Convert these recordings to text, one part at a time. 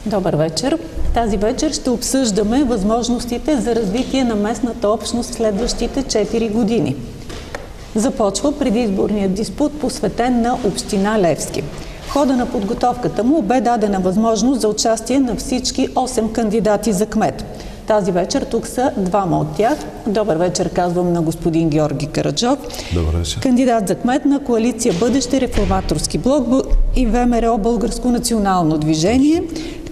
Добър вечер. Тази вечер ще обсъждаме възможностите за развитие на местната общност в следващите 4 години. Започва предизборният диспут, посветен на община Левски. В хода на подготовката му бе дадена възможност за участие на всички 8 кандидати за кмет. Тази вечер тук са двама от тях. Добър вечер, казвам на господин Георги Караджов. Добър вечер. Кандидат за кмет на Коалиция Бъдеще, Реформаторски блок и ВМРО Българско национално движение.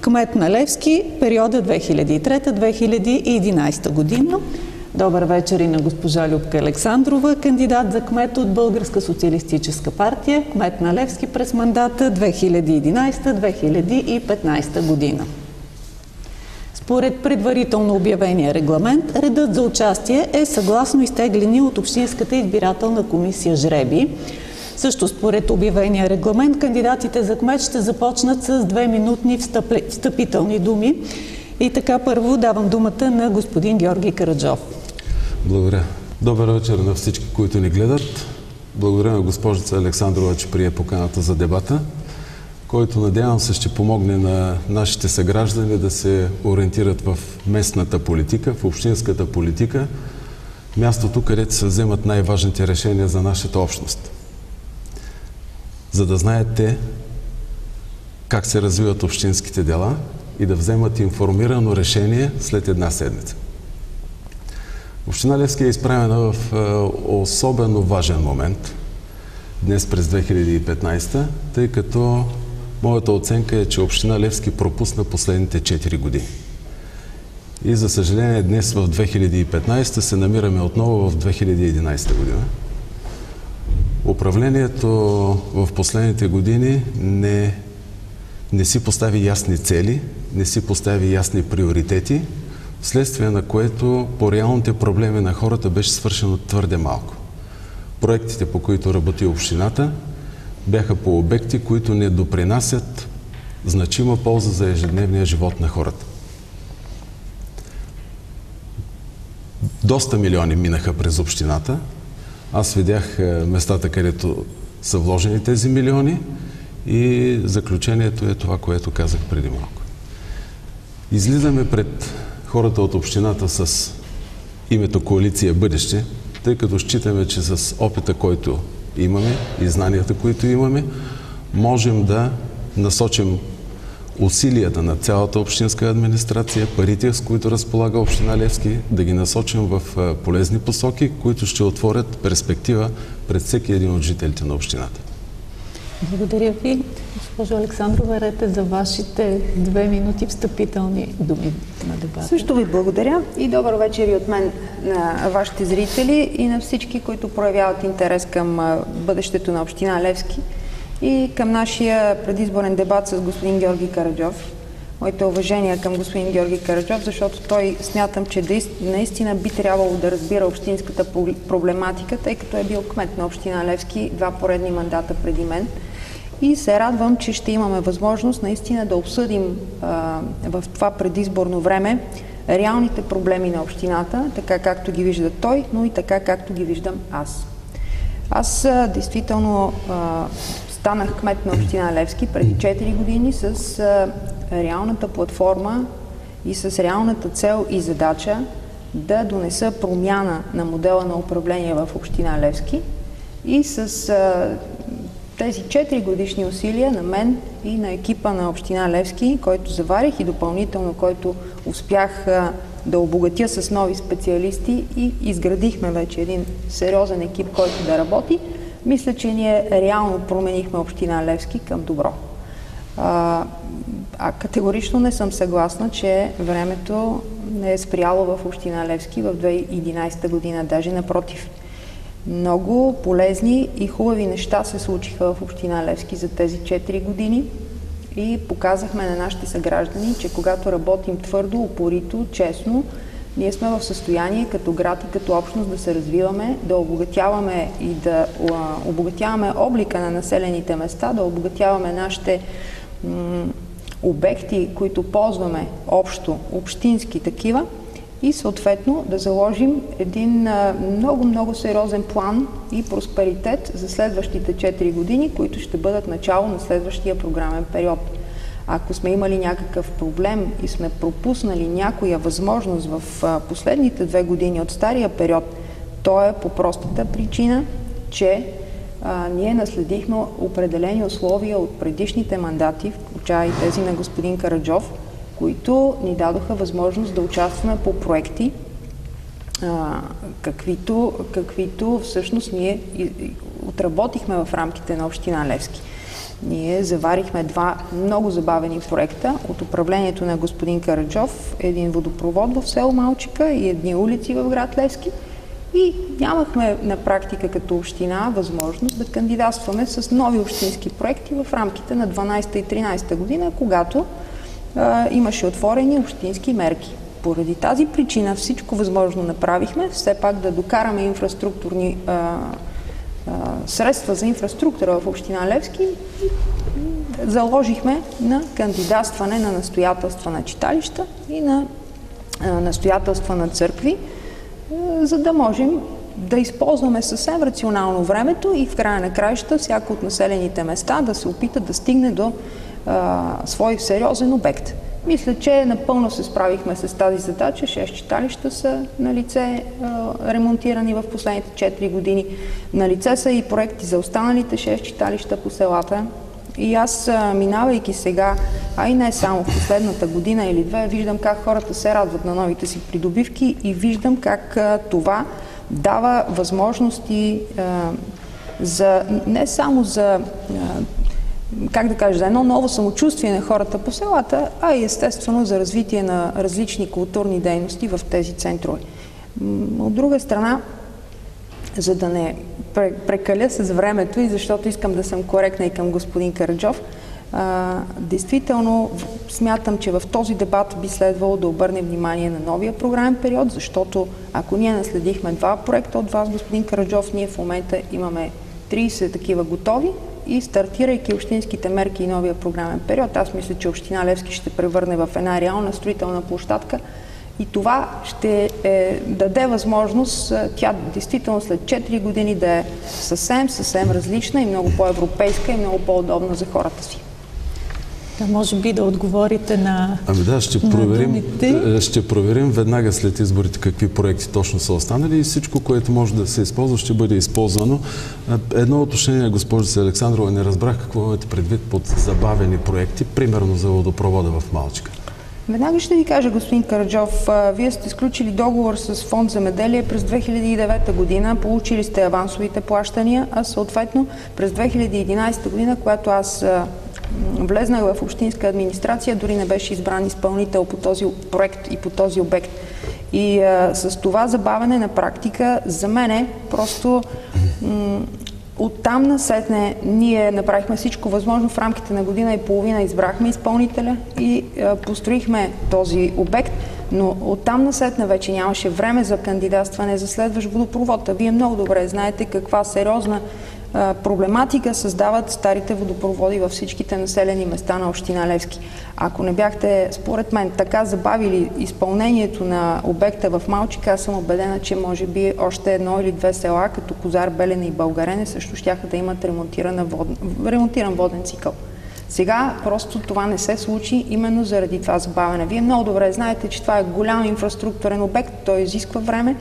Кмет на Левски, периода 2003-2011 година. Добър вечер и на госпожа Любка Александрова, кандидат за кмет от Българска социалистическа партия, кмет на Левски през мандата 2011-2015 година. Според предварително обявения регламент, редът за участие е съгласно изтеглени от Общинската избирателна комисия жребий. Също според обявения регламент, кандидатите за кмет ще започнат с 2-минутни встъпителни думи. И така първо давам думата на господин Георги Караджов. Благодаря. Добър вечер на всички, които ни гледат. Благодаря на госпожица Александрова, че прие поканата за дебата, който надявам се ще помогне на нашите съграждани да се ориентират в местната политика, в общинската политика, мястото, където се вземат най-важните решения за нашата общност. За да знаят те как се развиват общинските дела и да вземат информирано решение след една седмица. Община Левски е изправена в особено важен момент днес през 2015, тъй като моята оценка е, че Община Левски пропусна последните 4 години. И за съжаление днес в 2015 се намираме отново в 2011 година. Управлението в последните години не си постави ясни цели, не си постави ясни приоритети, вследствие на което по реалните проблеми на хората беше свършено твърде малко. Проектите, по които работи общината, бяха по обекти, които не допринасят значима полза за ежедневния живот на хората. Доста милиони минаха през общината. Аз видях местата, където са вложени тези милиони и заключението е това, което казах преди малко. Излизаме пред хората от общината с името Коалиция Бъдеще, тъй като считаме, че с опита, който имаме и знанията, които имаме, можем да насочим усилията на цялата общинска администрация, парите, с които разполага община Левски, да ги насочим в полезни посоки, които ще отворят перспектива пред всеки един от жителите на общината. Благодаря ви. Госпожо Александрова, рете за вашите 2 минути встъпителни думи на дебата. Също ви благодаря и добър вечер и от мен на вашите зрители и на всички, които проявяват интерес към бъдещето на община Левски и към нашия предизборен дебат с господин Георги Караджов. Моите уважения към господин Георги Караджов, защото той смятам, че наистина би трябвало да разбира общинската проблематика, тъй като е бил кмет на община Левски 2 поредни мандата преди мен. И се радвам, че ще имаме възможност наистина да обсъдим в това предизборно време реалните проблеми на общината, така както ги вижда той, но и така както ги виждам аз. Аз действително станах кмет на община Левски преди 4 години с реалната платформа и с реалната цел и задача да донеса промяна на модела на управление в община Левски и с тези 4 годишни усилия на мен и на екипа на община Левски, който заварих и допълнително, който успях да обогатя с нови специалисти и изградихме вече един сериозен екип, който да работи, мисля, че ние реално променихме община Левски към добро. Категорично не съм съгласна, че времето не е спряло в община Левски в 2011 година, даже напротив. Много полезни и хубави неща се случиха в община Левски за тези 4 години и показахме на нашите съграждани, че когато работим твърдо, упорито, честно, ние сме в състояние като град и като общност да се развиваме, да обогатяваме и да обогатяваме облика на населените места, да обогатяваме нашите обекти, които ползваме общо, общински такива, и съответно да заложим един много сериозен план и просперитет за следващите 4 години, които ще бъдат начало на следващия програмен период. Ако сме имали някакъв проблем и сме пропуснали някоя възможност в последните 2 години от стария период, то е по простата причина, че ние наследихме определени условия от предишните мандати, включая и тези на господин Караджов, които ни дадоха възможност да участваме по проекти, каквито всъщност ние отработихме в рамките на община Левски. Ние заварихме 2 много забавени проекта от управлението на господин Караджов, един водопровод в село Малчика и едни улици в град Левски. И нямахме на практика като община възможност да кандидатстваме с нови общински проекти в рамките на 12-та и 13-та година, когато имаше отворени общински мерки. Поради тази причина всичко възможно направихме, все пак да докараме инфраструктурни средства за инфраструктура в община Левски и заложихме на кандидатстване на настоятелства на читалища и на настоятелства на църкви, за да можем да използваме съвсем рационално времето и в края на краища всяко от населените места да се опита да стигне до свой сериозен обект. Мисля, че напълно се справихме с тази задача. 6 читалища са на лице ремонтирани в последните 4 години. На лице са и проекти за останалите 6 читалища по селата. И аз, минавайки сега, а и не само в последната година или 2, виждам как хората се радват на новите си придобивки и виждам как това дава възможности не само за едно ново самочувствие на хората по селата, а и естествено за развитие на различни културни дейности в тези центрове. От друга страна, за да не прекаля с времето и защото искам да съм коректна и към господин Караджов, действително смятам, че в този дебат би следвало да обърнем внимание на новия програмен период, защото ако ние наследихме 2 проекта от вас, господин Караджов, ние в момента имаме 30 такива готови и стартирайки общинските мерки и новия програмен период, аз мисля, че община Левски ще превърне в една реална строителна площадка и това ще даде възможност тя действително след 4 години да е съвсем различна и много по-европейска и много по-удобна за хората си. Да, може би да отговорите на ще проверим веднага след изборите какви проекти точно са останали и всичко, което може да се използва, ще бъде използвано. Едно уточнение, госпожица Александрова, не разбрах какво имате предвид под забавени проекти, примерно за водопровода в Малчика. Веднага ще ви кажа, господин Караджов, вие сте сключили договор с Фонд Земеделие през 2009 година, получили сте авансовите плащания, а съответно през 2011 година, когато аз влезнах в общинска администрация, дори не беше избран изпълнител по този проект и по този обект. И с това забавяне на практика за мене просто оттам насетне ние направихме всичко възможно в рамките на година и половина, избрахме изпълнителя и построихме този обект, но оттам насетне вече нямаше време за кандидатстване за следващ водопровод. Вие много добре знаете каква сериозна проблематика създават старите водопроводи във всичките населени места на община Левски. Ако не бяхте, според мен, така забавили изпълнението на обекта в Малчика, аз съм убедена, че може би още 1 или 2 села, като Козар, Белене и Българене, също щяха да имат ремонтиран воден цикъл. Сега просто това не се случи именно заради това забавяне. Вие много добре знаете, че това е голям инфраструктурен обект, той изисква време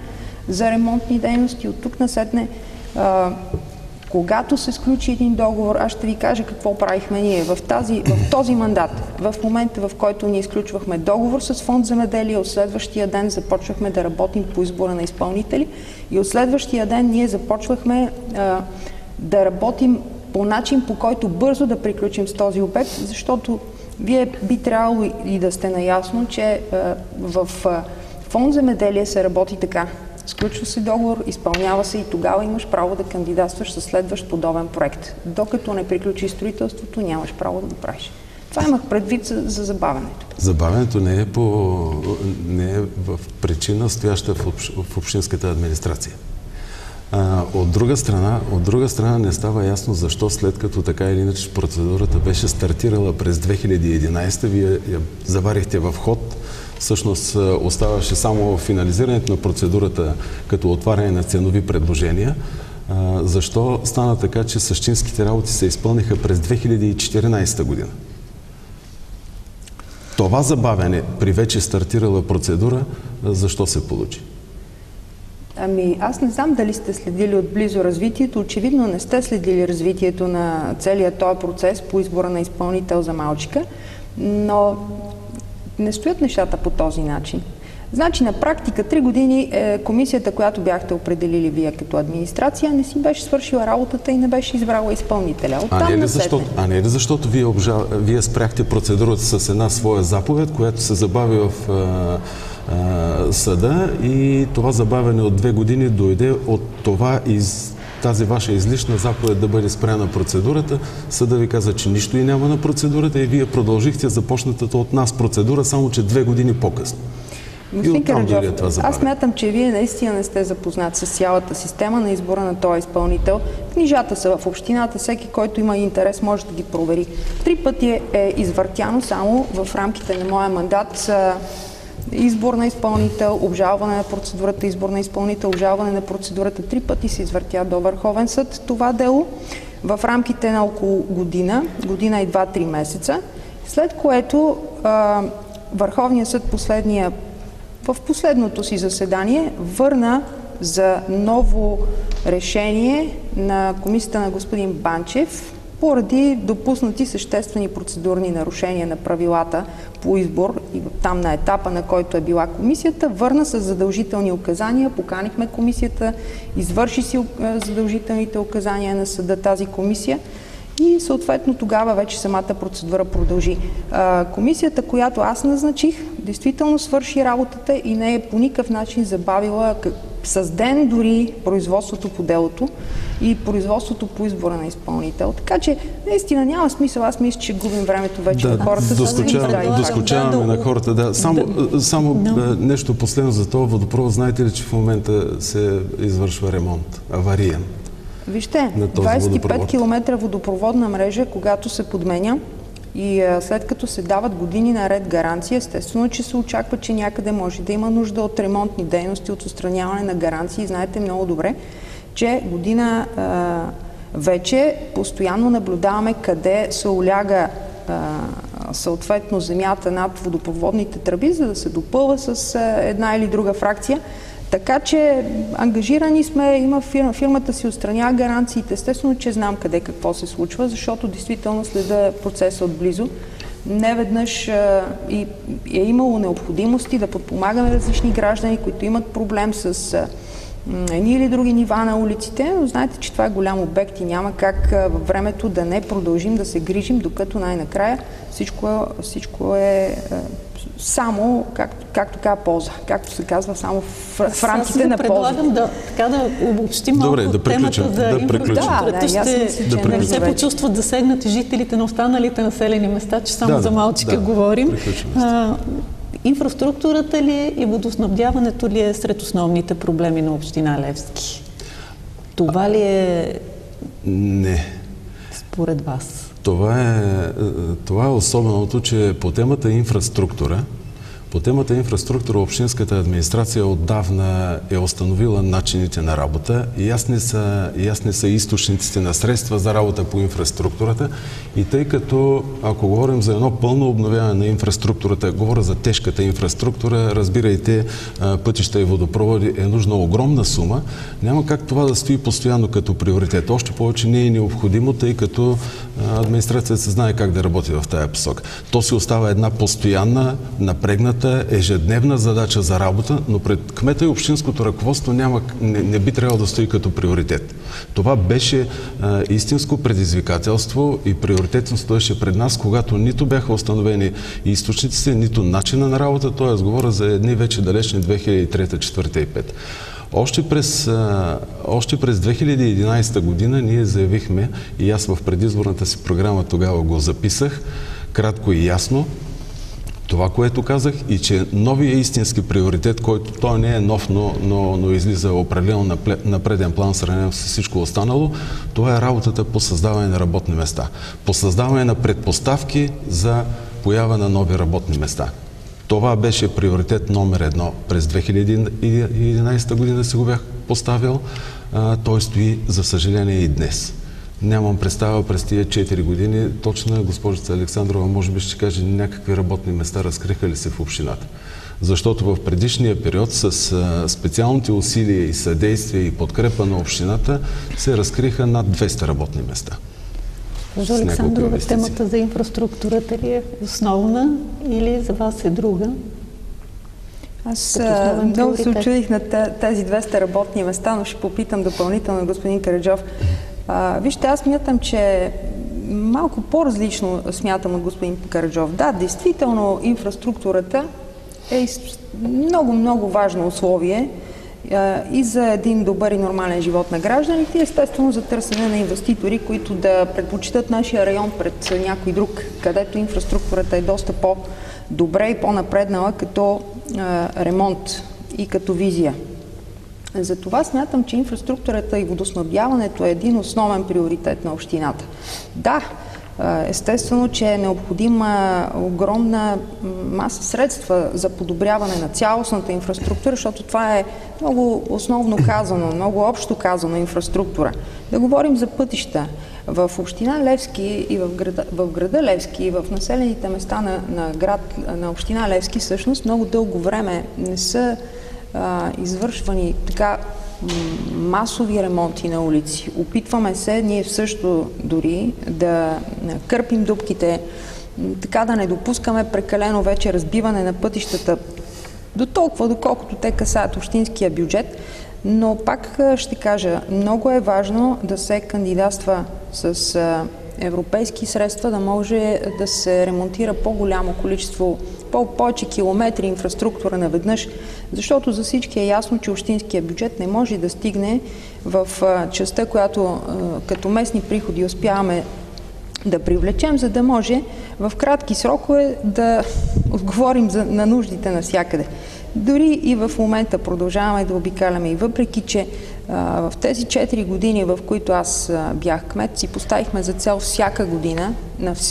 за ремонтни дейности. От тук насетне когато се сключи един договор, аз ще ви кажа какво правихме ние в този мандат. В момента, в който ние изключвахме договор с Фонд Земеделие, от следващия ден започвахме да работим по избора на изпълнители и от следващия ден ние започвахме да работим по начин, по който бързо да приключим с този обект, защото вие би трябвало и да сте наясно, че в Фонд Земеделие се работи така. Сключва се договор, изпълнява се и тогава имаш право да кандидатстваш със следващ подобен проект. Докато не приключи строителството, нямаш право да го правиш. Това имах предвид за забавянето. Забавянето не е в причина, стояща в общинската администрация. От друга страна не става ясно защо, след като така или иначе процедурата беше стартирала през 2011, вие я заварихте в ход. Всъщност оставаше само финализирането на процедурата като отваряне на ценови предложения. Защо стана така, че същинските работи се изпълниха през 2014 година? това забавяне при вече стартирала процедура, защо се получи? Ами, аз не знам дали сте следили отблизо развитието. Очевидно не сте следили развитието на целият този процес по избора на изпълнител за Малчика, но не стоят нещата по този начин. Значи, на практика 3 години комисията, която бяхте определили вие като администрация, не си беше свършила работата и не беше избрала изпълнителя. А не е ли защото вие спряхте процедурата с една своя заповед, която се забави в съда, и това забавяне от 2 години дойде от това тази ваша излишна заповед да бъде спряна процедурата. Съда ви каза, че нищо и няма на процедурата, и вие продължихте започнатата от нас процедура, само че 2 години по-късно. Господин Караджов, аз смятам, че вие наистина не сте запознат с цялата система на избора на този изпълнител. Книжата са в общината, всеки, който има интерес, може да ги провери. 3 пъти е извъртяно само в рамките на моя мандат избор на изпълнител, обжалване на процедурата, избор на изпълнител, обжалване на процедурата. 3 пъти се извъртя до Върховен съд това дело в рамките на около година и 2-3 месеца, след което Върховният съд в последното си заседание върна за ново решение на комисията на господин Банчев поради допуснати съществени процедурни нарушения на правилата по избор и там на етапа, на който е била комисията, върна с задължителни указания, поканихме комисията, извърши си задължителните указания на съда тази комисия и съответно тогава вече самата процедура продължи. Комисията, която аз назначих, действително свърши работата и не е по никакъв начин забавила с ден дори производството по делото и производството по избора на изпълнител. Така че наистина няма смисъл. Аз мисля, че губим времето вече на хората. Доскочаваме на хората. Да. Само нещо последно за това водопровод. Знаете ли, че в момента се извършва ремонт? Авариен. Вижте, 25 км водопроводна мрежа, когато се подменя и след като се дават години наред гаранция, естествено, че се очаква, че някъде може да има нужда от ремонтни дейности, от отстраняване на гаранции. Знаете много добре, че година вече постоянно наблюдаваме къде се оляга съответно земята над водопроводните тръби, за да се допълва с една или друга фракция. Така че ангажирани сме, фирмата си отстранява гаранциите. Естествено, че знам къде какво се случва, защото действително следа процеса отблизо. Неведнъж е имало необходимости да подпомагаме различни граждани, които имат проблем с едни или други нива на улиците, но знаете, че това е голям обект и няма как във времето да не продължим да се грижим, докато най-накрая всичко е само, както казва, полза. Както се казва, само в рамките на полза. Предлагам да обобщим малко темата за инфраструктурата. Ще не се почувстват засегнати жителите на останалите населени места, че само за Малчика говорим. Инфраструктурата ли и водоснабдяването ли е сред основните проблеми на община Левски? Това ли е според вас? Това е особеното, че по темата инфраструктура, общинската администрация отдавна е установила начините на работа и ясни са източниците на средства за работа по инфраструктурата. И тъй като, ако говорим за едно пълно обновяване на инфраструктурата, говоря за тежката инфраструктура, разбирайте, пътища и водопроводи, е нужна огромна сума, няма как това да стои постоянно като приоритет. Още повече не е необходимо, тъй като администрацията се знае как да работи в тая посока. То си остава една постоянна, напрегната, ежедневна задача за работа, но пред кмета и общинското ръководство не би трябвало да стои като приоритет. Това беше истинско предизвикателство и приоритетно стоеше пред нас, когато нито бяха установени източниците, нито начина на работа, т.е. говоря за едни вече далечни 2003, 2004 и 2005. Още през 2011 година ние заявихме, и аз в предизборната си програма тогава го записах, кратко и ясно, това, което казах, и че новия истински приоритет, който той не е нов, но излиза определено на преден план, сравнено с всичко останало, това е работата по създаване на работни места. По създаване на предпоставки за поява на нови работни места. Това беше приоритет номер 1 през 2011 година си го бях поставил. Той стои, за съжаление, и днес. Нямам представа през тия 4 години. Точно госпожица Александрова може би ще каже някакви работни места разкриха ли се в общината. Защото в предишния период с специалните усилия и съдействие и подкрепа на общината се разкриха над 200 работни места. Госпожо Александрова, темата за инфраструктурата ли е основна или за вас е друга? Аз много се очудих на тези 200 работни места, но ще попитам допълнително господин Караджов. Вижте, аз смятам, че малко по-различно смятам от господин Караджов. Да, действително инфраструктурата е много важно условие и за един добър и нормален живот на гражданите и естествено за търсене на инвеститори, които да предпочитат нашия район пред някой друг, където инфраструктурата е доста по-добре и по-напреднала като ремонт и като визия. Затова смятам, че инфраструктурата и водоснабдяването е един основен приоритет на общината. Да, естествено, че е необходима огромна маса средства за подобряване на цялостната инфраструктура, защото това е много основно казано, много общо казано инфраструктура. Да говорим за пътища. В община Левски и в града Левски и в населените места на община Левски всъщност много дълго време не са извършвани така масови ремонти на улици. Опитваме се ние също дори да кърпим дупките, така да не допускаме прекалено вече разбиване на пътищата до толкова, доколкото те касаят общинския бюджет. Но пак ще кажа, много е важно да се кандидатства с европейски средства, да може да се ремонтира по-голямо количество, повече километри инфраструктура наведнъж, защото за всички е ясно, че общинския бюджет не може да стигне в частта, която като местни приходи успяваме да привлечем, за да може в кратки срокове да отговорим на нуждите навсякъде. Дори и в момента продължаваме да обикаляме и въпреки, че в тези 4 години, в които аз бях кмет, си поставихме за цел всяка година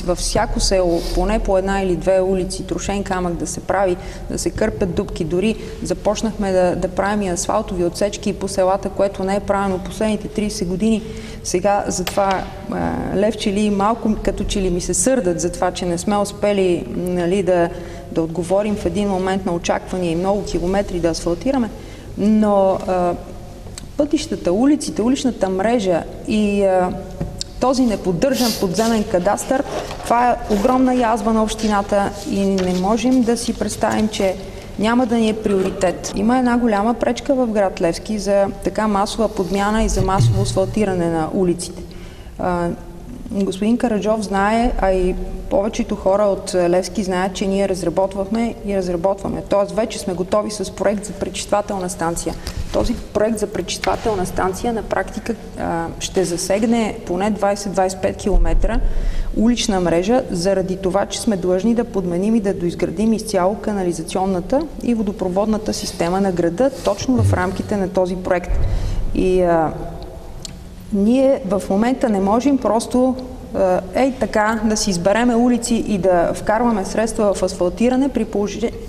във всяко село поне по една или две улици трошен камък да се прави, да се кърпят дупки. Дори започнахме да правим и асфалтови отсечки по селата, което не е правено последните 30 години. Сега затова левчили малко като че ли ми се сърдат за това, че не сме успели да отговорим в един момент на очаквания и много километри да асфалтираме, но пътищата, улиците, уличната мрежа и този неподдържан подземен кадастър, това е огромна язва на общината и не можем да си представим, че няма да ни е приоритет. Има една голяма пречка в град Левски за така масова подмяна и за масово асфалтиране на улиците. Господин Караджов знае, а и повечето хора от Левски знаят, че ние разработвахме и разработваме. Тоест вече сме готови с проект за пречиствателна станция. Този проект за пречиствателна станция на практика ще засегне поне 20-25 км улична мрежа, заради това, че сме длъжни да подменим и да доизградим изцяло канализационната и водопроводната система на града, точно в рамките на този проект. И ние в момента не можем просто така да си избереме улици и да вкарваме средства в асфалтиране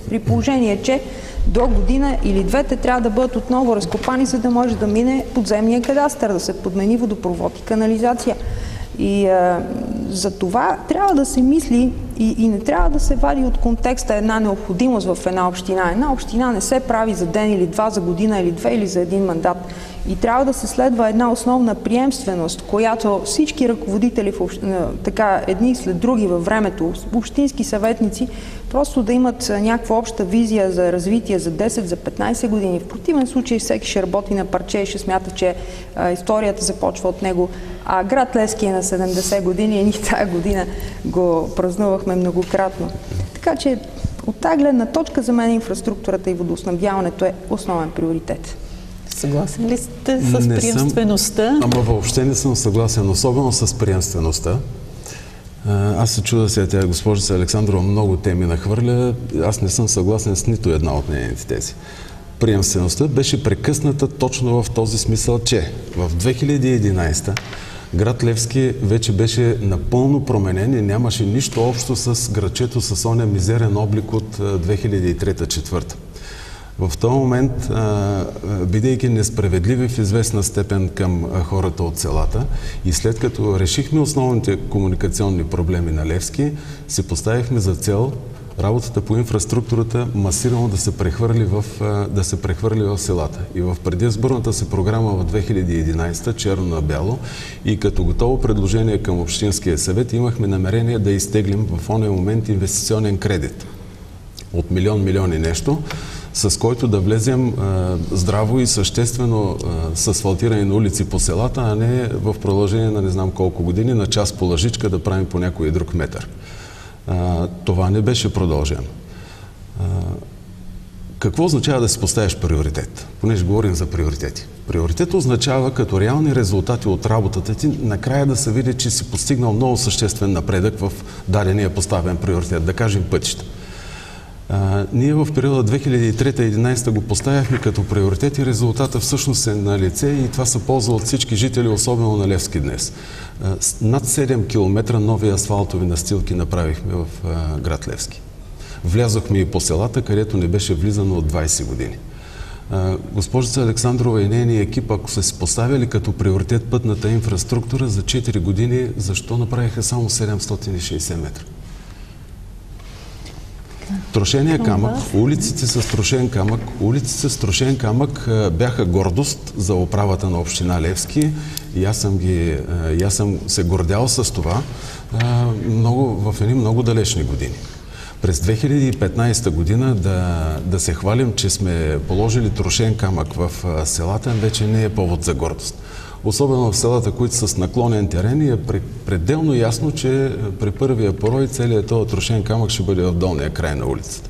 при положение, че до година или двете трябва да бъдат отново разкопани, за да може да мине подземния кадастър, да се подмени водопровод и канализация. И за това трябва да се мисли и не трябва да се вади от контекста една необходимост в една община. Една община не се прави за ден или два, за година или две или за един мандат. И трябва да се следва една основна приемственост, която всички ръководители, така едни след други във времето, общински съветници, просто да имат някаква обща визия за развитие за 10, за 15 години. В противен случай всеки ще работи на парче и ще смята, че историята започва от него. А град Левски е на 70 години и ние тая година го празнувахме многократно. Така че от тази гледна точка за мен инфраструктурата и водоснабдяването е основен приоритет. Съгласен ли сте с приемствеността? Ама въобще не съм съгласен, особено с приемствеността. Аз се чуда сега, тя госпожица Александрова много теми нахвърля. Аз не съм съгласен с нито една от нейните тези. Приемствеността беше прекъсната точно в този смисъл, че в 2011 град Левски вече беше напълно променен и нямаше нищо общо с градчето с оня мизерен облик от 2003-2004. В този момент, бидейки несправедливи в известна степен към хората от селата и след като решихме основните комуникационни проблеми на Левски, си поставихме за цел работата по инфраструктурата масирано да се прехвърли в селата. И в предизборната си програма в 2011, черно на бяло, и като готово предложение към Общинския съвет, имахме намерение да изтеглим в ония момент инвестиционен кредит от милион и нещо, с който да влезем здраво и съществено с асфалтиране на улици по селата, а не в продължение на не знам колко години, на час по лъжичка да правим по някой друг метър. Това не беше продължено. Какво означава да си поставиш приоритет? Понеже говорим за приоритети. Приоритет означава като реални резултати от работата ти, накрая да се види, че си постигнал много съществен напредък в дадения поставен приоритет, да кажем пътища. Ние в периода 2003-2011 го поставяхме като приоритет и резултата всъщност е на лице и това се ползва от всички жители, особено на Левски днес. Над 7 км нови асфалтови настилки направихме в град Левски. Влязохме и по селата, където не беше влизано от 20 години. Госпожица Александрова и нейният екип, ако са си поставили като приоритет пътната инфраструктура за 4 години, защо направиха само 760 метра? Трошения камък, улиците с трошен камък бяха гордост за управата на община Левски и аз съм се гордял с това в едни много далечни години. През 2015 година да се хвалим, че сме положили трошен камък в селата, вече не е повод за гордост. Особено в селата, които са с наклонен терен, и е пределно ясно, че при първия порой целият този трошен камък ще бъде в долния край на улицата.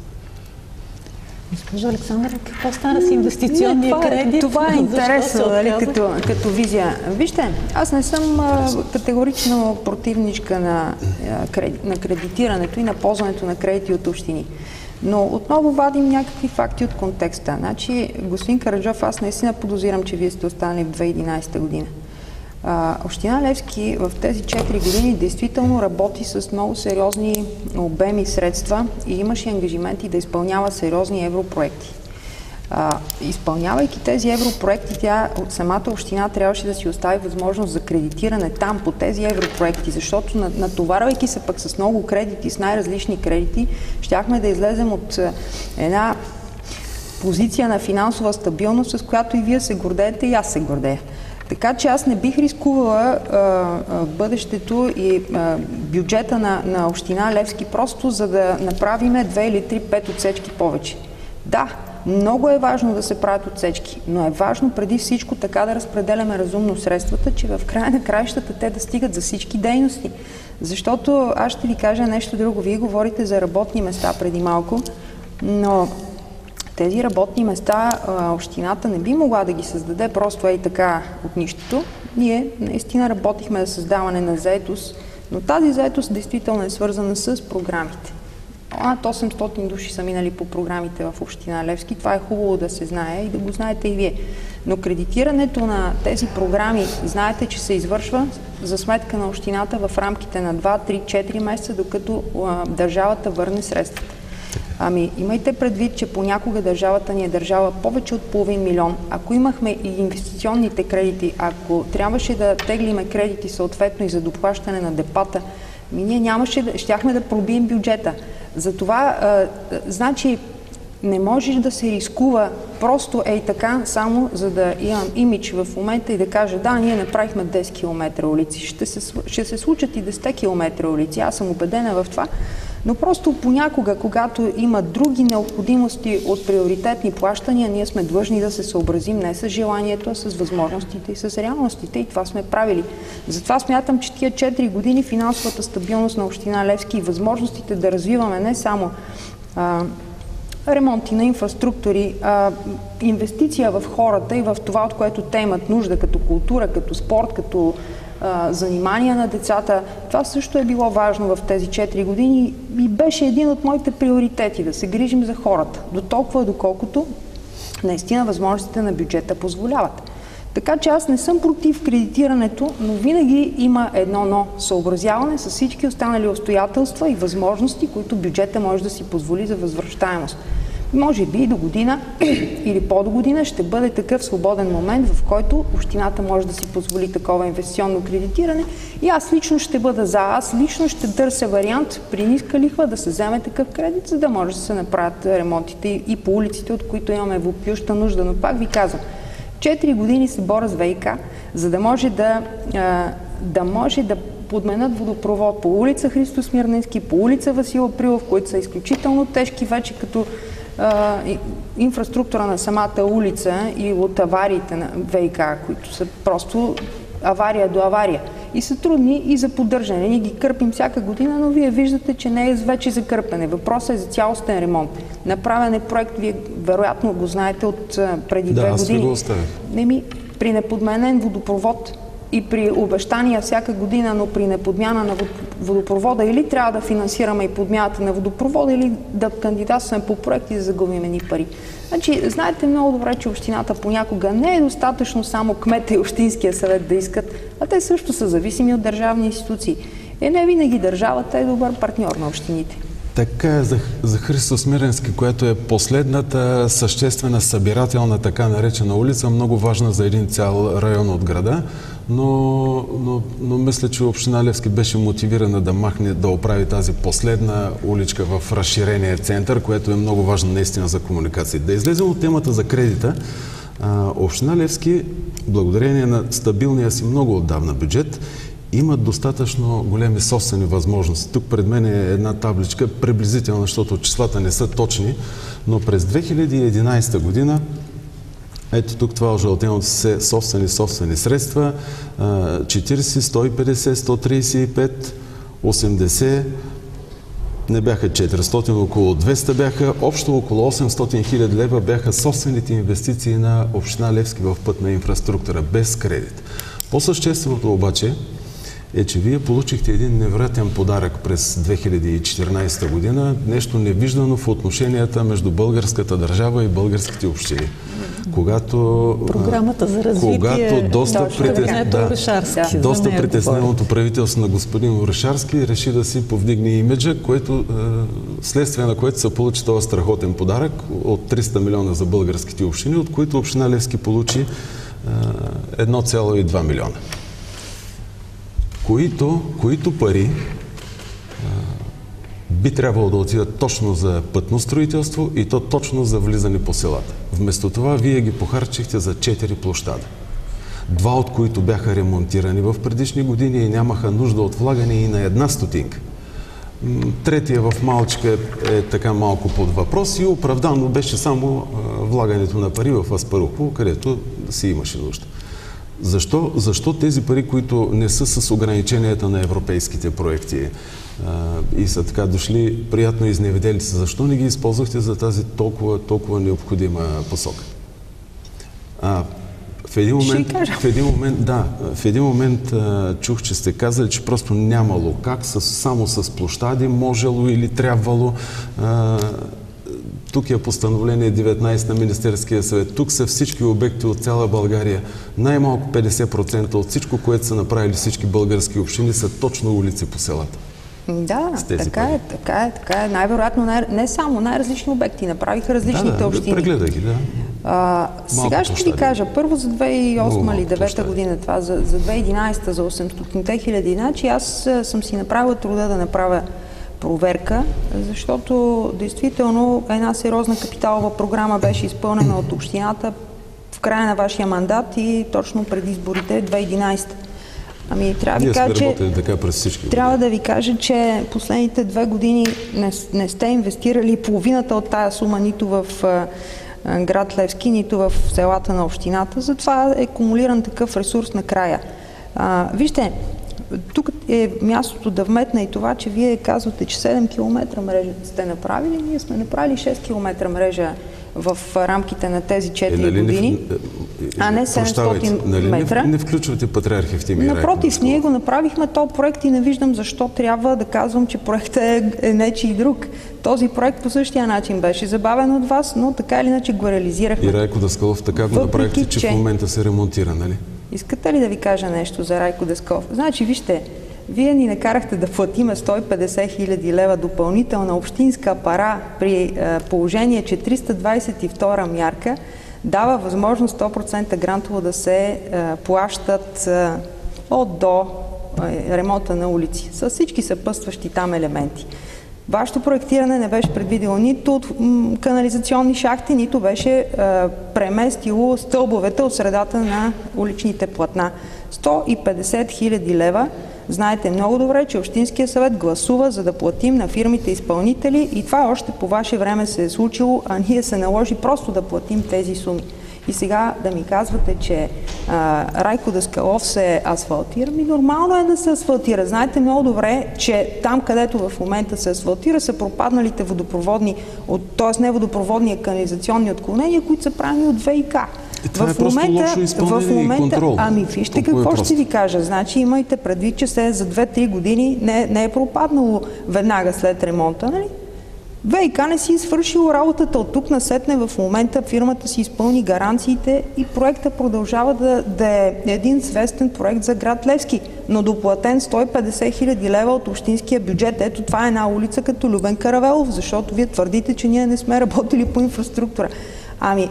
Госпожо Александра, какво стана с инвестиционния кредит? Това е интересно, като визия. Вижте, аз не съм категорично противничка на кредитирането и на ползването на кредити от общини. Но отново вадим някакви факти от контекста. Значи, господин Караджов, аз наистина подозирам, че вие сте останали в 2011 година. Община Левски в тези 4 години действително работи с много сериозни обеми средства и имаше ангажименти да изпълнява сериозни европроекти. Изпълнявайки тези европроекти, самата община трябваше да си остави възможност за кредитиране там по тези европроекти, защото натоварвайки се пък с много кредити, с най-различни кредити, щяхме да излезем от една позиция на финансова стабилност, с която и вие се гордеете, и аз се гордея. Така че аз не бих рискувала бъдещето и бюджета на община Левски просто за да направим 2 или 3-5 отсечки повече. Да, много е важно да се правят отсечки, но е важно преди всичко така да разпределяме разумно средствата, че в края на краищата те да стигат за всички дейности. Защото аз ще ви кажа нещо друго. Вие говорите за работни места преди малко, но тези работни места общината не би могла да ги създаде просто така от нищото. Ние наистина работихме за създаване на заетост, но тази заетост действително е свързана с програмите. Над 800 души са минали по програмите в община Левски. Това е хубаво да се знае и да го знаете и вие. Но кредитирането на тези програми, знаете, че се извършва за сметка на общината в рамките на 2, 3, 4 месеца, докато държавата върне средствата. Ами, имайте предвид, че понякога държавата ни е държала повече от половин милион. Ако имахме и инвестиционните кредити, ако трябваше да теглиме кредити съответно и за доплащане на депата, ние щяхме да пробием бюджета. Затова, значи, не може да се рискува просто така, само за да имам имидж в момента и да кажа, да, ние направихме 10 км улици. Ще се случат и 10 км улици. Аз съм убедена в това. Но просто понякога, когато има други необходимости от приоритетни плащания, ние сме длъжни да се съобразим не с желанието, а с възможностите и с реалностите. И това сме правили. Затова смятам, че тия 4 години финансовата стабилност на община Левски и възможностите да развиваме не само ремонти на инфраструктури, инвестиция в хората и в това, от което те имат нужда, като култура, като спорт, като занимания на децата. Това също е било важно в тези 4 години и беше един от моите приоритети да се грижим за хората. До толкова, доколкото наистина възможностите на бюджета позволяват. Така че аз не съм против кредитирането, но винаги има едно съобразяване с всички останали обстоятелства и възможности, които бюджета може да си позволи за възвръщаемост. Може би до година или по-до година ще бъде такъв свободен момент, в който общината може да си позволи такова инвестиционно кредитиране и аз лично ще бъда за. Аз лично ще търся вариант при ниска лихва да се вземе такъв кредит, за да може да се направят ремонтите и по улиците, от които имаме въпиюща нужда. Но пак ви казвам, 4 години се боря с ВиК, за да може да подменят водопровод по улица Христо Смирненски, по улица Васил Априлов, които са изключително тежки вече като инфраструктура на самата улица и от авариите на ВиК, които са просто авария до авария. И са трудни и за поддържане. Ние ги кърпим всяка година, но вие виждате, че не е вече за кърпене. Въпросът е за цялостен ремонт. Направен е проект, вие вероятно го знаете от преди 2 години. Да, аз ви го оставя. При неподменен водопровод и при обещания всяка година, но при неподмяна на водопровода или трябва да финансираме и подмяната на водопровода, или да кандидатстваме по проекти и да загубим едни пари. Значи, знаете много добре, че общината понякога не е достатъчно само кмета и общинския съвет да искат, а те също са зависими от държавни институции. Не винаги държавата е добър партньор на общините. Така е за Христо Смирненски, което е последната съществена събирателна така наречена улица, много важна за един цял район от града, но мисля, че община Левски беше мотивирана да махне, да оправи тази последна уличка в разширения център, което е много важно наистина за комуникация. Да излезем от темата за кредита. Община Левски, благодарение на стабилния си много отдавна бюджет, имат достатъчно големи собствени възможности. Тук пред мен е една табличка, приблизителна, защото числата не са точни, но през 2011 година, ето тук това ожълтеното се собствени средства, 40, 150, 135, 80, не бяха 400, около 200 бяха, общо около 800 хиляди лева бяха собствените инвестиции на община Левски в пътна инфраструктура, без кредит. По-същественото обаче е, че вие получихте един невероятен подарък през 2014 година, нещо невиждано в отношенията между българската държава и българските общини. Програмата за развитие, доста притесненото правителство на господин Орешарски реши да си повдигне имиджа, следствие на което се получи този страхотен подарък от 300 милиона за българските общини, от които община Левски получи 1,2 милиона. Които пари би трябвало да отидат точно за пътно строителство и то точно за влизане по селата. Вместо това вие ги похарчихте за 4 площада. 2 от които бяха ремонтирани в предишни години и нямаха нужда от влагане и на 1 стотинка. Третия в Малчика е така малко под въпрос и оправдано беше само влагането на пари в Аспарухово, където си имаше нужда. Защо тези пари, които не са с ограниченията на европейските проекти и са така дошли приятно изневидели се, защо не ги използвахте за тази толкова необходима посока? В един момент чух, че сте казали, че просто нямало как, само с площади можело или трябвало. Тук е постановление 19 на Министерския съвет. Тук са всички обекти от цяла България. Най-малко 50% от всичко, което са направили всички български общини, са точно улици по селата. Да, така е. Най-вероятно, не само, най-различни обекти направиха различните общини. Прегледай ги, сега ще ви кажа, първо за 2008 или 2009 година, това за 2011, за 800 хиляди, значи аз съм си направила труда да направя проверка, защото действително една сериозна капиталова програма беше изпълнена от общината в края на вашия мандат и точно преди изборите 2011. Трябва да ви кажа, че последните 2 години не сте инвестирали половината от тая сума нито в град Левски, нито в селата на общината. Затова е кумулиран такъв ресурс накрая. Вижте, тук е мястото да вметна и това, че вие казвате, че 7 км мрежа сте направили. Ние сме направили 6 км мрежа в рамките на тези 4 години, а не 700 метра. Не включвате Патриарх Евтимий. Напротив, ние го направихме този проект и не виждам защо трябва да казвам, че проектът е нечий друг. Този проект по същия начин беше забавен от вас, но така или иначе го реализирахме. И Райко Даскалов така го направихте, че в момента се ремонтира, нали? Искате ли да ви кажа нещо за Райко Даскалов? Значи, вижте, Вие ни накарахте да платиме 150 хиляди лева допълнителна общинска пара при положение, че 322 мярка дава възможност 100% грантово да се плащат от до ремонта на улици, с всички съпътстващи там елементи. Вашето проектиране не беше предвидило нито от канализационни шахти, нито беше преместило стълбовете от средата на уличните платна. 150 хиляди лева. Знаете много добре, че Общинския съвет гласува, за да платим на фирмите изпълнители, и това още по ваше време се е случило, а ние се наложи просто да платим тези суми. И сега да ми казвате, че Райко Даскалов се асфалтира, нормално е да се асфалтира. Знаете много добре, че там, където в момента се асфалтира, са пропадналите водопроводни, т.е. не водопроводни, а канализационни отклонения, които са правени от ВиК. Това е просто лошо изпълнение и контрол. Ами вижте какво ще ви кажа. Значи имайте предвид, че се за 2-3 години не е пропаднало веднага след ремонта, нали? ВиК не си е свършило работата. От тук насетне в момента фирмата си изпълни гаранциите и проекта продължава да е един свестен проект за град Левски, но доплатен 150 хиляди лева от общинския бюджет. Ето това е една улица като Любен Каравелов, защото вие твърдите, че ние не сме работили по инфраструктура. Ами,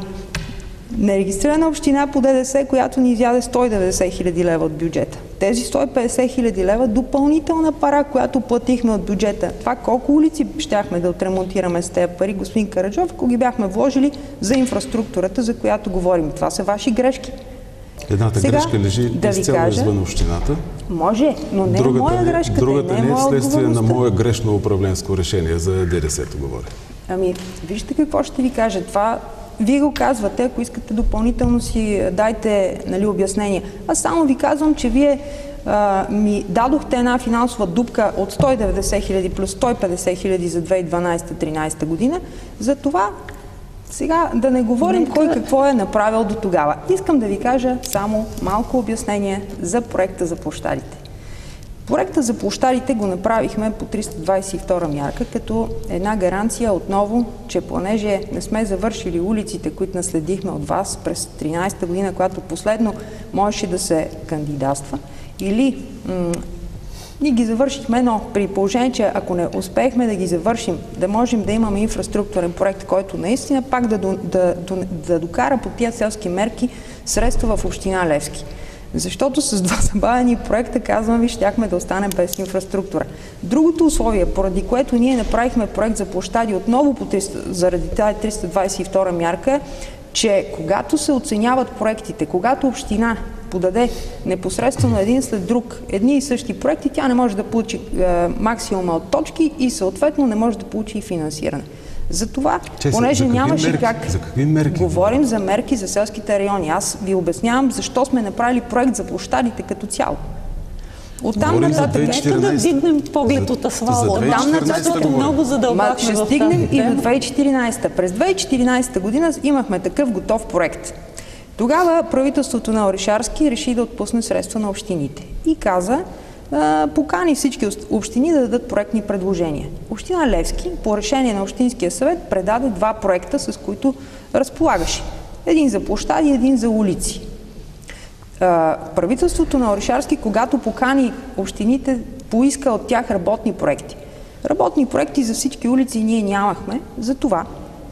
нерегистрирана община по ДДС, която ни изяде 190 хиляди лева от бюджета. Тези 150 хиляди лева допълнителна пара, която платихме от бюджета. Това колко улици щяхме да отремонтираме с тези пари, господин Караджов, ако ги бяхме вложили за инфраструктурата, за която говорим. Това са ваши грешки. Едната грешка лежи изцяло извън общината. Може, но не е моя грешка. Другата не е следствие на мое грешно управленско решение, за ДДС-то говоря. Ами, вижте какво ще ви кажа. Това вие го казвате, ако искате допълнително си дайте, нали, обяснение. Аз само ви казвам, че вие ми дадохте една финансова дупка от 190 хиляди плюс 150 хиляди за 2012-2013 година. За това сега да не говорим кой какво е направил до тогава. Искам да ви кажа само малко обяснение за проекта за площадите. Проекта за площадите го направихме по 322 мярка, като една гаранция отново, че понеже не сме завършили улиците, които наследихме от вас през 2013 година, когато последно можеше да се кандидатства, или ние ги завършихме, но при положение, че ако не успеехме да ги завършим, да можем да имаме инфраструктурен проект, който наистина пак да докара по тия селски мерки средства в община Левски. Защото с два забавени проекта, казвам ви, щяхме да останем без инфраструктура. Другото условие, поради което ние направихме проект за площади отново заради тази 322 мярка, че когато се оценяват проектите, когато община подаде непосредствено един след друг едни и същи проекти, тя не може да получи максимума от точки и съответно не може да получи и финансиране. Затова, понеже нямаше как... За какви мерки? Говорим за мерки за селските райони. Аз ви обяснявам защо сме направили проект за площадите като цяло. Оттам нататък... Нека да вдигнем поглед от асфалта. Оттам нататък много задълбахме ще стигнем и до 2014. През 2014 година имахме такъв готов проект. Тогава правителството на Орешарски реши да отпусне средства на общините и каза, покани всички общини да дадат проектни предложения. Община Левски по решение на Общинския съвет предаде два проекта, с които разполагаше. Един за площади, един за улици. Правителството на Орешарски, когато покани общините, поиска от тях работни проекти. Работни проекти за всички улици ние нямахме, затова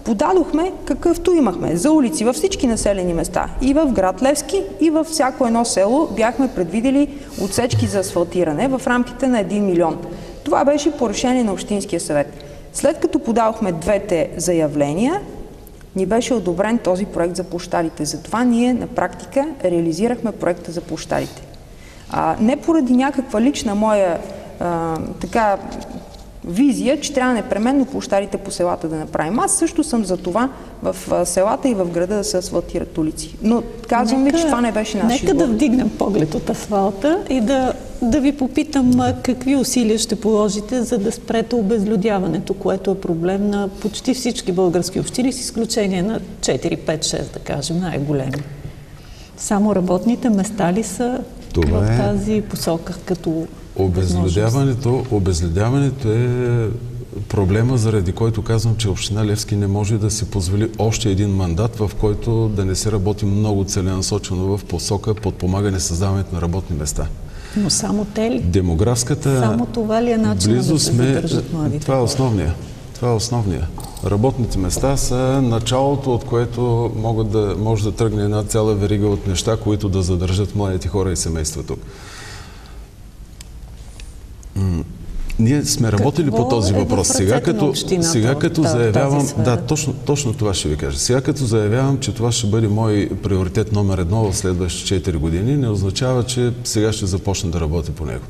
подадохме какъвто имахме за улици във всички населени места. И в град Левски, и във всяко едно село бяхме предвидели отсечки за асфалтиране в рамките на 1 милион. Това беше по решение на Общинския съвет. След като подадохме двете заявления, ни беше одобрен този проект за площадите. Затова ние на практика реализирахме проекта за площадите. Не поради някаква лична моя визия, че трябва непременно площадите по селата да направим. Аз също съм за това в селата и в града да се асфалтират улици. Но казвам ви, че това не беше наш избор. Нека да вдигнем поглед от асфалта и да ви попитам какви усилия ще положите, за да спрете обезлюдяването, което е проблем на почти всички български общини, с изключение на 4, 5, 6, да кажем, най-големи. Само работните места ли са в тази посока като... Обезлюдяването е проблема, заради който казвам, че община Левски не може да си позволи още един мандат, в който да не се работи много целенасочено в посока подпомагане създаването на работни места. Но само те ли? Демографската... Само това ли е начинът да се задържат младите? Това е основния. Работните места са началото, от което може да тръгне една цяла верига от неща, които да задържат младите хора и семейства тук. Ние сме работили по този въпрос. Сега като заявявам... Да, точно това ще ви кажа. Сега като заявявам, че това ще бъде мой приоритет номер 1 в следващите 4 години, не означава, че сега ще започна да работя по него.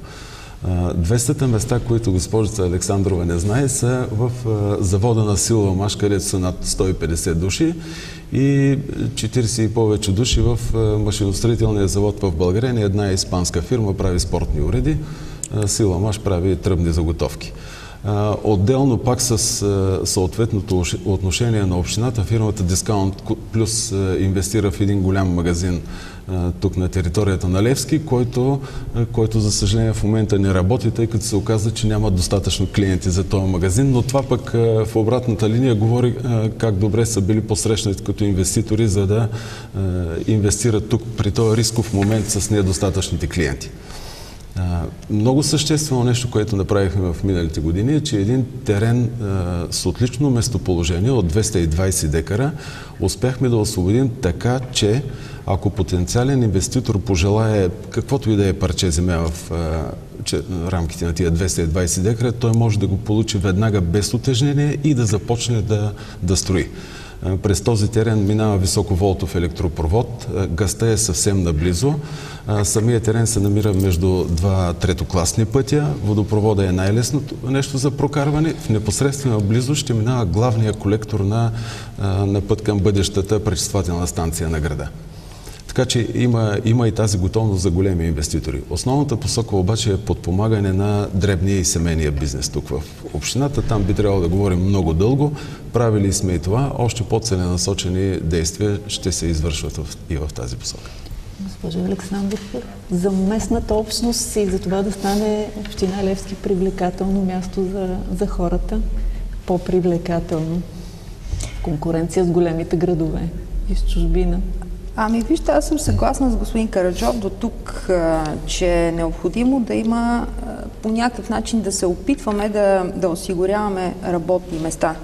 200-та места, които госпожица Александрова не знае, са в завода на Силвамаш, където са над 150 души и 40 и повече души в машиностроителния завод в България. Една испанска фирма прави спортни уреди. Силвамаш прави тръбни заготовки. Отделно пак с съответното отношение на общината, фирмата Дискаунт Плюс инвестира в един голям магазин тук на територията на Левски, който за съжаление в момента не работи, тъй като се оказа, че няма достатъчно клиенти за този магазин, но това пък в обратната линия говори как добре са били посрещнати като инвеститори, за да инвестират тук при този рисков момент с недостатъчните клиенти. Много съществено нещо, което направихме в миналите години, е, че един терен с отлично местоположение от 220 декара успяхме да освободим така, че ако потенциален инвеститор пожелае каквото и да е парче земя в рамките на тия 220 декара, той може да го получи веднага без утежнение и да започне да строи. През този терен минава високоволтов електропровод, газта е съвсем наблизо. Самият терен се намира между два третокласни пътя. Водопровода е най-лесното нещо за прокарване. В непосредствена близост ще минава главния колектор на път към бъдещата пречиствателна станция на града. Така че има и тази готовност за големи инвеститори. Основната посока обаче е подпомагане на дребния и семейния бизнес тук в общината. Там би трябвало да говорим много дълго. Правили сме и това. Още по-целенасочени действия ще се извършват и в тази посока. Госпожа Александрова, за местната общност и за това да стане община Левски привлекателно място за хората, по-привлекателно, конкуренция с големите градове и с чужбина. Вижте, аз съм съгласна с господин Караджов до тук, че е необходимо да има по някакъв начин да се опитваме да осигуряваме работни места.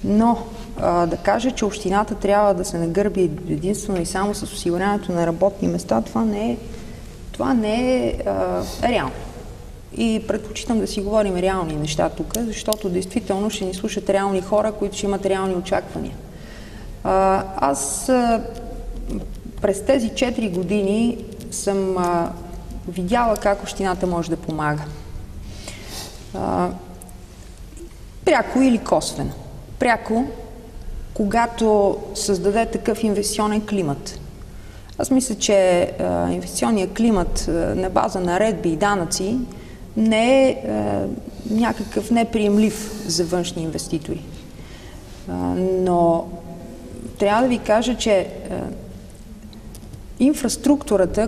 Но да кажа, че общината трябва да се нагърби единствено и само с осигуряването на работни места, това не е реално. И предпочитам да си говорим реални неща тук, защото действително ще ни слушат реални хора, които ще имат реални очаквания. Аз през тези 4 години съм видяла как общината може да помага. Пряко или косвено. Пряко, когато създаде такъв инвестиционен климат. Аз мисля, че инвестиционният климат на база наредби и данъци не е някакъв неприемлив за външни инвеститори. Но трябва да ви кажа, че инфраструктурата,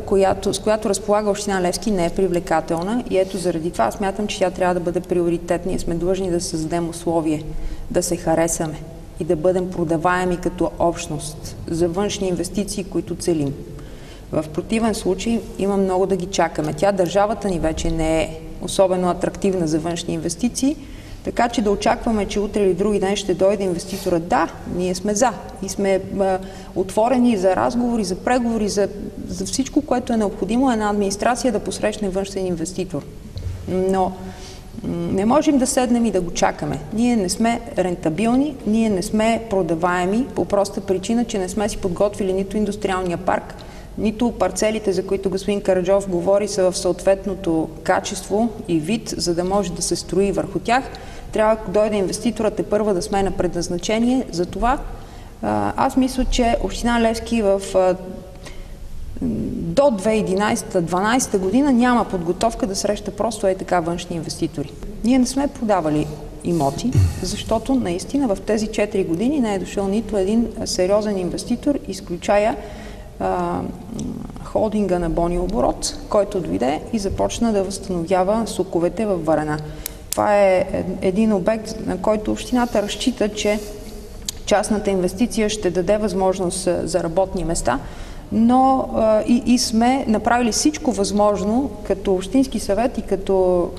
с която разполага община Левски, не е привлекателна и ето заради това смятам, че тя трябва да бъде приоритет. Ние сме длъжни да създадем условие, да се харесаме и да бъдем продаваеми като общност за външни инвестиции, които целим. В противен случай има много да ги чакаме. Държавата ни вече не е особено атрактивна за външни инвестиции, така че да очакваме, че утре или други ден ще дойде инвеститора. Да, ние сме за и сме отворени за разговори, за преговори, за всичко, което е необходимо една администрация да посрещне външен инвеститор. Но не можем да седнем и да го чакаме. Ние не сме рентабилни, ние не сме продаваеми по проста причина, че не сме си подготвили нито индустриалния парк, нито парцелите, за които господин Караджов говори, са в съответното качество и вид, за да може да се строи върху тях. Трябва да дойде инвеститорът първа да сме на предназначение. Затова аз мисля, че община Левски до 2011-2012 година няма подготовка да среща просто така външни инвеститори. Ние не сме продавали имоти, защото наистина в тези 4 години не е дошъл нито един сериозен инвеститор, изключая холдинга на Бони Оборот, който дойде и започна да възстановява соковете във Варна. Това е един обект, на който общината разчита, че частната инвестиция ще даде възможност за работни места, но и сме направили всичко възможно като Общински съвет и като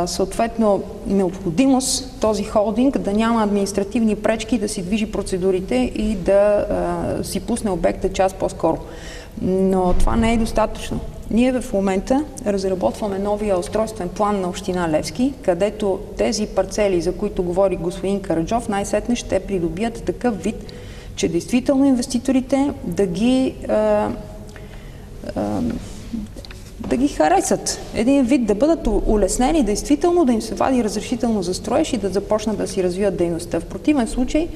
съответно необходимост този холдинг да няма административни пречки, да си движи процедурите и да си пусне обекта час по-скоро. Но това не е достатъчно. Ние в момента разработваме новия устройствен план на община Левски, където тези парцели, за които говори господин Караджов, най-сетне ще придобият такъв вид, че действително инвеститорите да ги харесат. Един вид да бъдат улеснени, действително да им се вади разрешително за строеж и да започнат да си развиват дейността. В противен случай,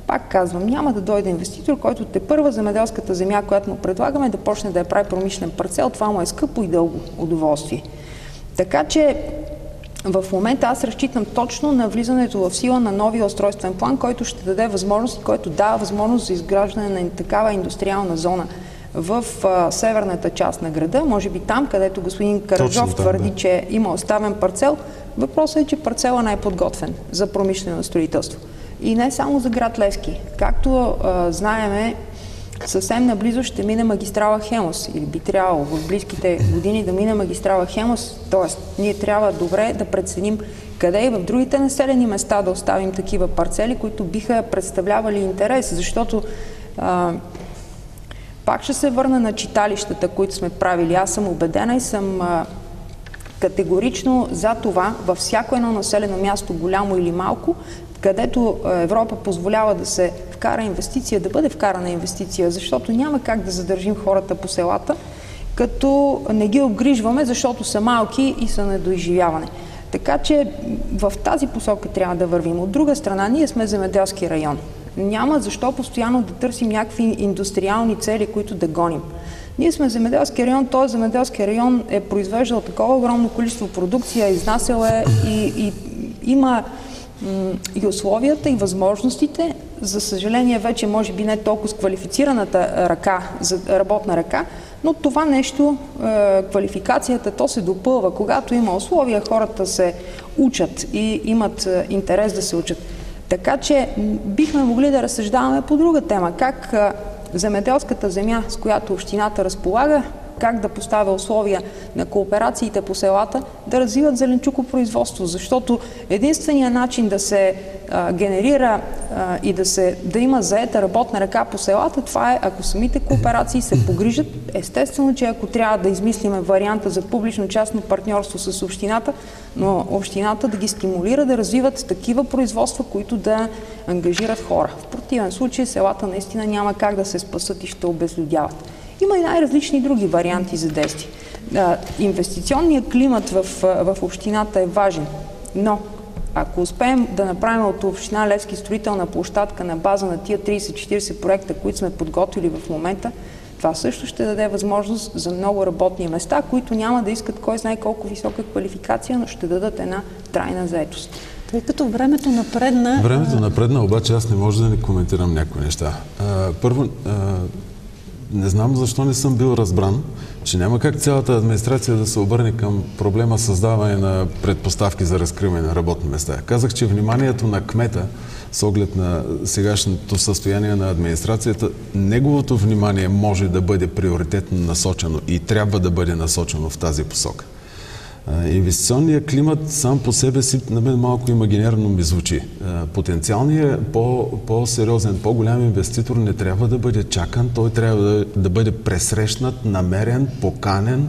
пак казвам, няма да дойде инвеститор, който тепърва земеделската земя, която му предлагаме, да почне да я прави промишлен парцел. Това му е скъпо и дълго удоволствие. Така че в момента аз разчитам точно на влизането в сила на новия устройствен план, който ще даде възможност, който дава възможност за изграждане на такава индустриална зона в северната част на града, може би там, където господин Караджов твърди, че има оставен парцел. Въпросът е, че парцела не е подготвен за промишлено строителство. И не само за град Левски. Както знаеме, съвсем наблизо ще мине магистрала Хемус, или би трябвало в близките години да мине магистрала Хемус, т.е. ние трябва добре да преценим къде и в другите населени места да оставим такива парцели, които биха представлявали интерес, защото пак ще се върна на читалищата, които сме правили. Аз съм убедена и съм категорично за това във всяко едно населено място, голямо или малко, където Европа позволява да се вкара инвестиция, да бъде вкарана инвестиция, защото няма как да задържим хората по селата, като не ги обгрижваме, защото са малки и са недоизживяване. Така че в тази посока трябва да вървим. От друга страна, ние сме земеделски район. Няма защо постоянно да търсим някакви индустриални цели, които да гоним. Ние сме земеделски район, този земеделски район е произвеждал такова огромно количество продукция, изнасял е и има и условията, и възможностите. За съжаление, вече може би не толкова с квалифицираната работна ръка, но това нещо, квалификацията, то се допълва. Когато има условия, хората се учат и имат интерес да се учат. Така че бихме могли да разсъждаваме по друга тема. Как земеделската земя, с която общината разполага, как да поставя условия на кооперациите по селата да развиват зеленчукопроизводство, защото единственият начин да се генерира и да има заета работна ръка по селата, това е ако самите кооперации се погрижат. Естествено, че ако трябва да измислиме варианта за публично-частно партньорство с общината, но общината да ги стимулира да развиват такива производства, които да ангажират хора. В противен случай селата наистина няма как да се спасат и ще обезлюдяват. Има и най-различни други варианти за действие. Инвестиционният климат в общината е важен, но ако успеем да направим от община Левски строителна площадка на база на тия 30-40 проекта, които сме подготвили в момента, това също ще даде възможност за много работни места, които няма да искат кой знае колко висока квалификация, но ще дадат една трайна заетост. Тъй като времето напредна... Времето напредна, обаче аз не може да не коментирам някои неща. Първо, не знам защо не съм бил разбран, че няма как цялата администрация да се обърне към проблема създаване на предпоставки за разкриване на работни места. Казах, че вниманието на кмета, с оглед на сегашното състояние на администрацията, неговото внимание може да бъде приоритетно насочено и трябва да бъде насочено в тази посока. Инвестиционният климат сам по себе си на мен малко имагинерно ми звучи. Потенциалният по-сериозен, по-голям инвеститор не трябва да бъде чакан, той трябва да бъде пресрещнат, намерен, поканен.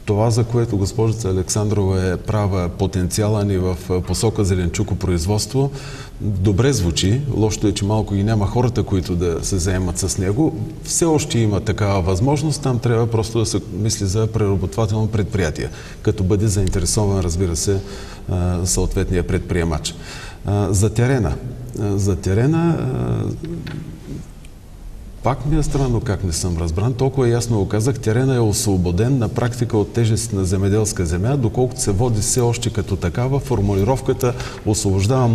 Това, за което госпожица Александрова е права, потенциала ни в посока зеленчукопроизводство, добре звучи. Лошото е, че малко ги няма хората, които да се заемат с него. Все още има такава възможност. Там трябва просто да се мисли за преработвателно предприятие, като бъде заинтересован, разбира се, съответния предприемач. За терена пак ми е странно как не съм разбран. Толкова ясно го казах, терена е освободен на практика от тежест на земеделска земя, доколкото се води все още като такава. Формулировката освобождава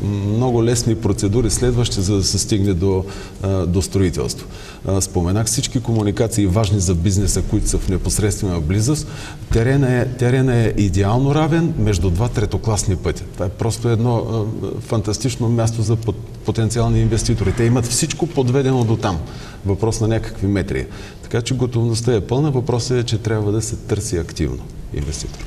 много лесни процедури следващи, за да се стигне до строителство. Споменах всички комуникации важни за бизнеса, които са в непосредствена близост. Терена е идеално равен между два третокласни пътя. Това е просто едно фантастично място за потенциални инвеститори. Те имат всичко подведено до там. Въпрос на някакви метри. Така че готовността е пълна. Въпросът е, че трябва да се търси активно инвеститор.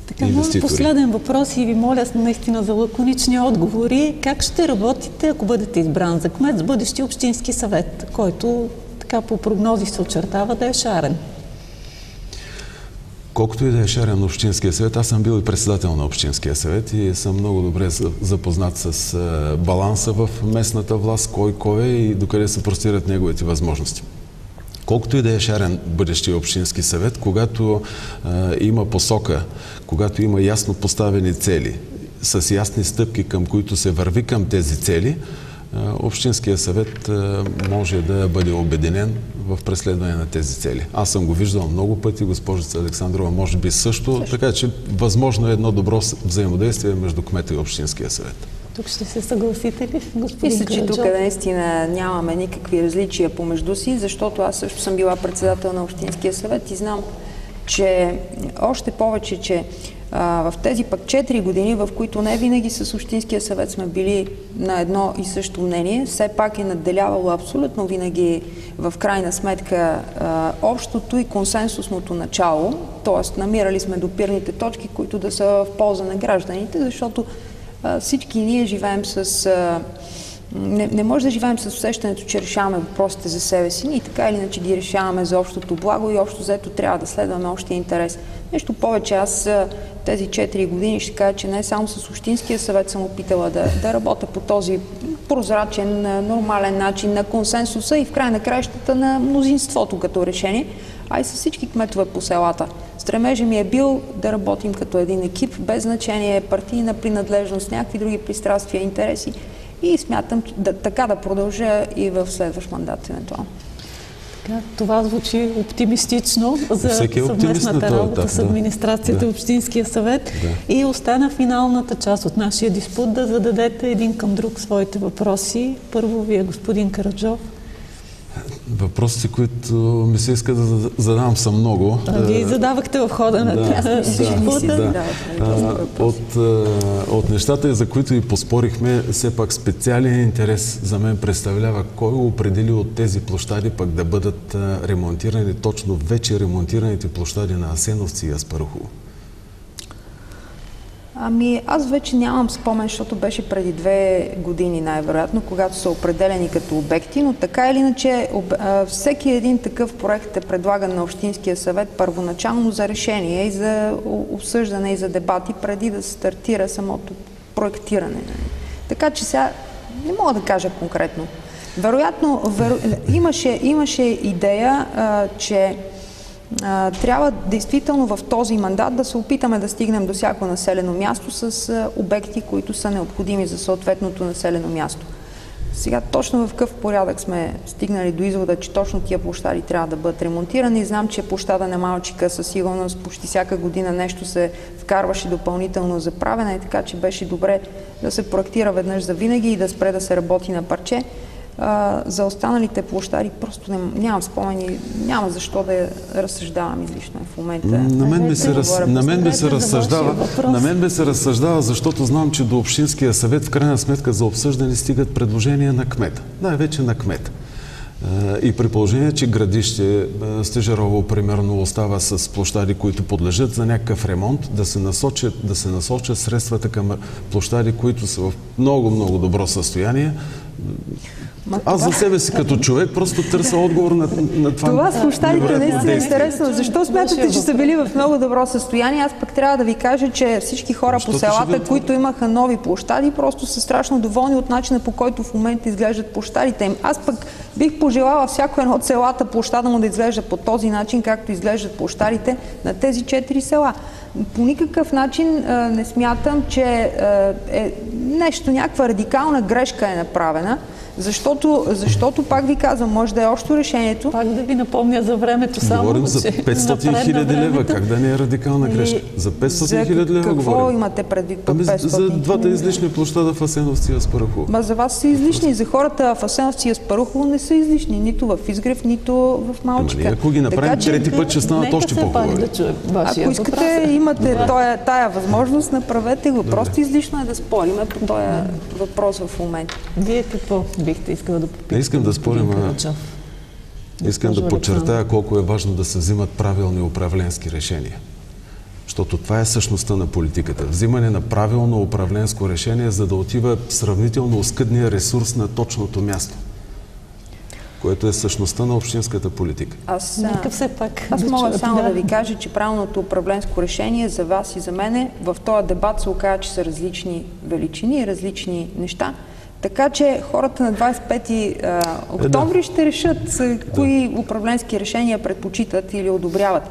Така, последен въпрос и ви моля наистина за лаконични отговори. Как ще работите, ако бъдете избран за кмет с бъдещи общински съвет, който така по прогнози се очертава да е шарен? Колкото и да е шарен на Общинския съвет, аз съм бил и председател на Общинския съвет и съм много добре запознат с баланса в местната власт, кой е и докъде се простират неговите възможности. Колкото и да е шарен бъдещия Общински съвет, когато има посока, когато има ясно поставени цели, с ясни стъпки, към които се върви към тези цели, Общинския съвет може да бъде обединен в преследване на тези цели. Аз съм го виждал много пъти, госпожица Александрова може би също, така че възможно е едно добро взаимодействие между кмета и Общинския съвет. Тук ще се съгласите ли, господин Мисля, Караджов? че тук наистина нямаме никакви различия помежду си, защото аз също съм била председател на Общинския съвет и знам, че още повече, че в тези пък 4 години, в които не винаги с Общинския съвет сме били на едно и също мнение, все пак е надделявало абсолютно винаги в крайна сметка общото и консенсусното начало, т.е. намирали сме допирните точки, които да са в полза на гражданите, защото всички ние живеем с... Не може да живеем с усещането, че решаваме въпросите за себе си, и така или иначе ги решаваме за общото благо и общо взето трябва да следваме общия интерес. Нещо повече, аз тези 4 години ще кажа, че не само с Общинския съвет съм опитала да работя по този прозрачен, нормален начин на консенсуса и в край на краищата на мнозинството като решение, а и с всички кметове по селата. Стремежът ми е бил да работим като един екип, без значение партийна принадлежност, някакви други пристрастия, интереси, и смятам така да продължа и в следващ мандат евентуално. Това звучи оптимистично за съвместната работа с администрацията и Общинския съвет. И остана финалната част от нашия диспут да зададете един към друг своите въпроси. Първо вие, господин Караджов. Въпросите, които ми се иска да задавам, са много. Вие задавахте в хода на дискута. От нещата, за които и поспорихме, все пак специален интерес за мен представлява кой определи от тези площади пък да бъдат ремонтирани, точно вече ремонтираните площади на Асеновци и Аспарухово. Аз вече нямам спомен, защото беше преди 2 години най-вероятно, когато са определени като обекти, но така или иначе всеки един такъв проект е предлаган на Общинския съвет първоначално за решение и за обсъждане и за дебати преди да стартира самото проектиране. Така че сега не мога да кажа конкретно. Вероятно, имаше идея, че трябва действително в този мандат да се опитаме да стигнем до всяко населено място с обекти, които са необходими за съответното населено място. Сега точно в какъв порядък сме стигнали до извода, че точно тия площади трябва да бъдат ремонтирани. Знам, че площада на Малчика със сигурност почти всяка година нещо се вкарваше допълнително за правене, така че беше добре да се проектира веднъж за винаги и да спре да се работи на парче. За останалите площади просто нямам спомени, няма защо да я разсъждавам излишно в момента. На мен би се разсъждава, защото знам, че до Общинския съвет в крайна сметка за обсъждане стигат предложения на кмета. Най-вече на кмета. И при положение, че Градище, Стежерово, примерно, остава с площади, които подлежат за някакъв ремонт, да се насочат средствата към площади, които са в много добро състояние. Аз за себе си като човек просто търся отговор на това. Това с площадите наистина е интересно. Защо смятате, че са били в много добро състояние? Аз пък трябва да ви кажа, че всички хора по селата, които имаха нови площади, просто са страшно доволни от начина, по който в момента изглеждат площадите им. Аз пък бих пожелала всяко едно от селата площада му да изглежда по този начин, както изглеждат площадите на тези 4 села. По никакъв начин не смятам, че някаква радикална грешка е направена. Защото пак ви казвам, може да е общо решението. Пак да ви напомня за времето само. Говорим за 500 хиляди лева. Как да не е радикална грешка? За 500 хиляди лева говорим. Какво имате предвид под 500 хиляди? За двата излишни площада в Асеновци и Аспарухово. Ма за вас са излишни. За хората в Асеновци и Аспарухово не са излишни. Нито в Изгрев, нито в Малчика. Ако ги направим трети път, ще станат още по-хубави. Ако искате, имате тая възможност, направете го. Просто излишно е да спориме по този въпрос в момента. Вие какво бихте искали да попитате? Не искам да спорим, искам да подчертая колко е важно да се взимат правилни управленски решения. Защото това е същността на политиката. Взимане на правилно управленско решение, за да отива сравнително оскъдния ресурс на точното място, което е същността на общинската политика. Аз мога само да ви кажа, че правилното управленско решение за вас и за мене в този дебат се оказа, че са различни величини и различни неща. Така че хората на 25 октомври ще решат кои управленски решения предпочитат или одобряват.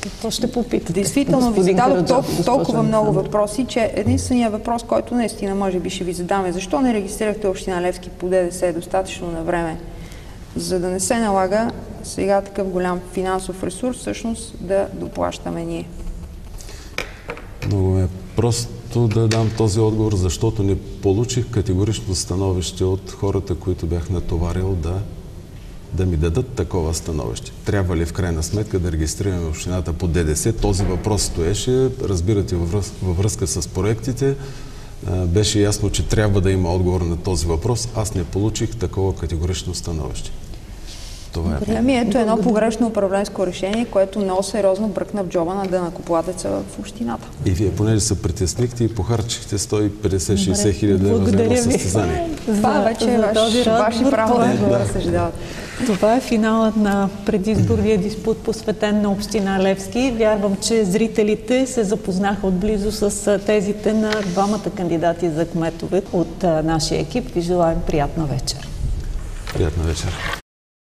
Какво ще попитате? Действително ви зададох толкова много въпроси, че единственият въпрос, който наистина може би ще ви задаме, защо не регистрирахте община Левски по ДДС достатъчно на време, за да не се налага сега такъв голям финансов ресурс всъщност да доплащаме ние? Много е просто да дам този отговор, защото не получих категорично становище от хората, които бях натоварил да ми дадат такова становище. Трябва ли в крайна сметка да регистрираме общината по ДДС? Този въпрос стоеше, разбирате, във връзка с проектите. Беше ясно, че трябва да има отговор на този въпрос. Аз не получих такова категорично становище. Това е. Ето едно погрешно управленско решение, което много сериозно бръкна в джоба на данъкоплатеца в общината. И вие, понеже се притеснихте и похарчихте 150-60 хиляди лева за едно състезание. Това вече е ваше право да го разсъждавате. Това е финалът на предизборния диспут, посветен на община Левски. Вярвам, че зрителите се запознаха отблизо с тезите на двамата кандидати за кметове от нашия екип. Ви желаем приятна вечер. Приятна вечер.